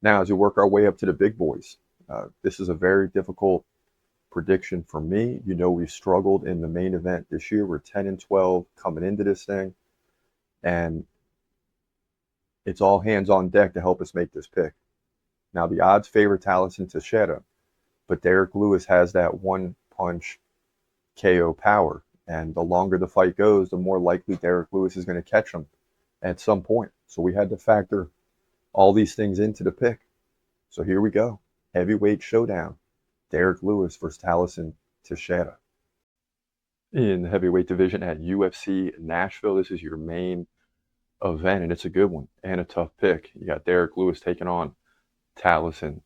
Now, as we work our way up to the big boys, this is a very difficult prediction for me. You know, we've struggled in the main event this year. We're 10-12 coming into this thing, and it's all hands on deck to help us make this pick. Now, the odds favor Tallison Teixeira, but Derrick Lewis has that one punch KO power. And the longer the fight goes, the more likely Derrick Lewis is going to catch him at some point. So we had to factor all these things into the pick. So here we go. Heavyweight showdown. Derrick Lewis versus Tallison Teixeira. In the heavyweight division at UFC Nashville, this is your main event, and it's a good one and a tough pick. You got Derrick Lewis taking on Tallison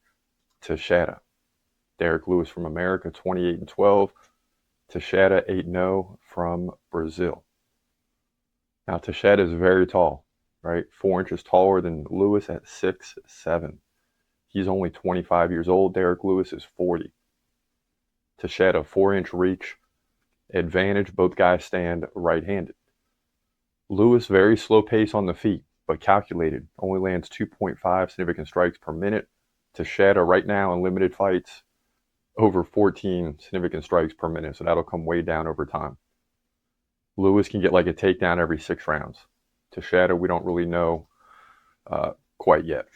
Teixeira. Derrick Lewis from America, 28-12. Teixeira 8-0 from Brazil. Now Teixeira is very tall, right? 4 inches taller than Lewis at 6'7". He's only 25 years old. Derrick Lewis is 40. Teixeira 4-inch reach advantage. Both guys stand right-handed. Lewis very slow pace on the feet, but calculated. Only lands 2.5 significant strikes per minute. Teixeira right now in limited fights over 14 significant strikes per minute, so that'll come way down over time. Lewis can get like a takedown every 6 rounds. Teixeira, we don't really know quite yet.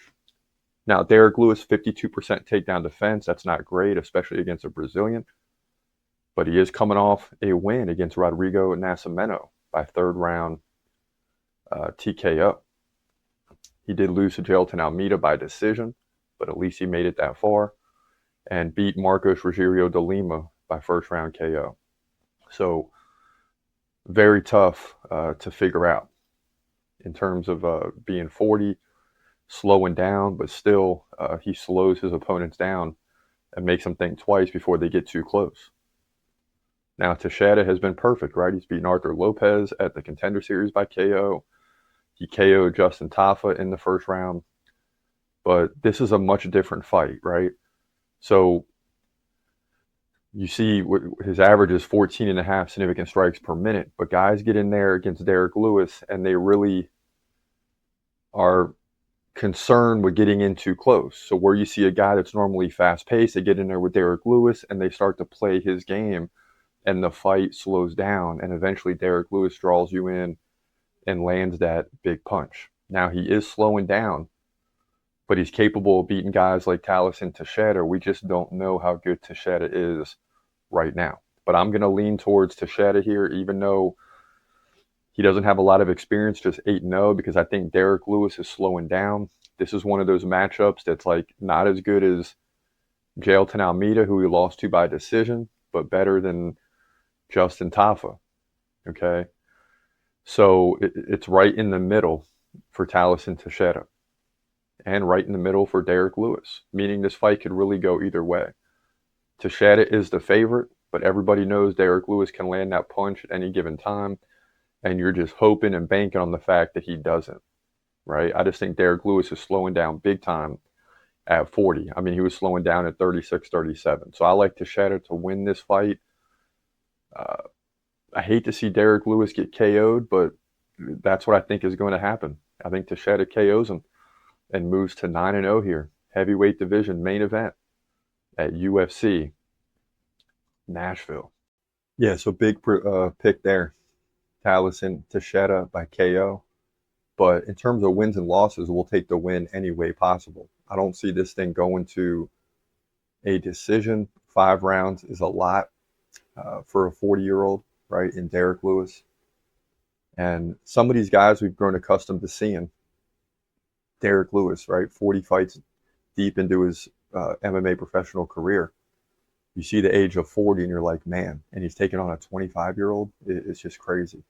Now, Derrick Lewis, 52% takedown defense. That's not great, especially against a Brazilian. But he is coming off a win against Rodrigo Nascimento by third round TKO. He did lose to Jailton Almeida by decision, but at least he made it that far, and beat Marcos Rogerio de Lima by first round KO. So very tough to figure out in terms of being 40, slowing down, but still he slows his opponents down and makes them think twice before they get too close. Now Teixeira has been perfect, right? He's beaten Arthur Lopez at the Contender Series by KO. He KO'd Justin Tafa in the first round. But this is a much different fight, right? So you see his average is 14.5 significant strikes per minute, but guys get in there against Derrick Lewis and they really are concerned with getting in too close. So where you see a guy that's normally fast paced, they get in there with Derrick Lewis and they start to play his game and the fight slows down and eventually Derrick Lewis draws you in and lands that big punch. Now he is slowing down, but he's capable of beating guys like Tallison Teixeira. We just don't know how good Teixeira is right now. But I'm going to lean towards Teixeira here, even though he doesn't have a lot of experience, just 8-0, because I think Derrick Lewis is slowing down. This is one of those matchups that's like not as good as Jailton Almeida, who he lost to by decision, but better than Justin Tafa. Okay? So it's right in the middle for Tallison Teixeira. And right in the middle for Derrick Lewis, meaning this fight could really go either way. Teixeira is the favorite, but everybody knows Derrick Lewis can land that punch at any given time, and you're just hoping and banking on the fact that he doesn't, right? I just think Derrick Lewis is slowing down big time at 40. I mean, he was slowing down at 36, 37. So I like Teixeira to win this fight. I hate to see Derrick Lewis get KO'd, but that's what I think is going to happen. I think Teixeira KOs him and moves to 9-0 here. Heavyweight division main event at UFC Nashville. Yeah, so big pick there. Tallison Teixeira by KO. But in terms of wins and losses, we'll take the win any way possible. I don't see this thing going to a decision. 5 rounds is a lot for a 40-year-old, right, in Derrick Lewis. And some of these guys we've grown accustomed to seeing. Derrick Lewis, right, 40 fights deep into his MMA professional career. You see the age of 40 and you're like, man, and he's taking on a 25-year-old. It's just crazy.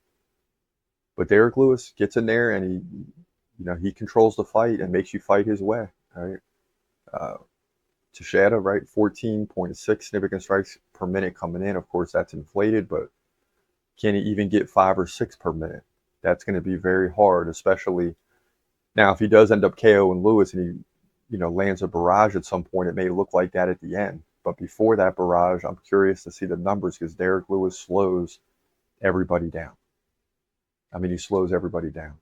But Derrick Lewis gets in there and he controls the fight and makes you fight his way, right? Teixeira, right, 14.6 significant strikes per minute coming in. Of course, that's inflated, but can he even get 5 or 6 per minute? That's going to be very hard, especially now if he does end up KOing Lewis and he lands a barrage at some point, it may look like that at the end. But before that barrage, I'm curious to see the numbers because Derrick Lewis slows everybody down. I mean, he slows everybody down.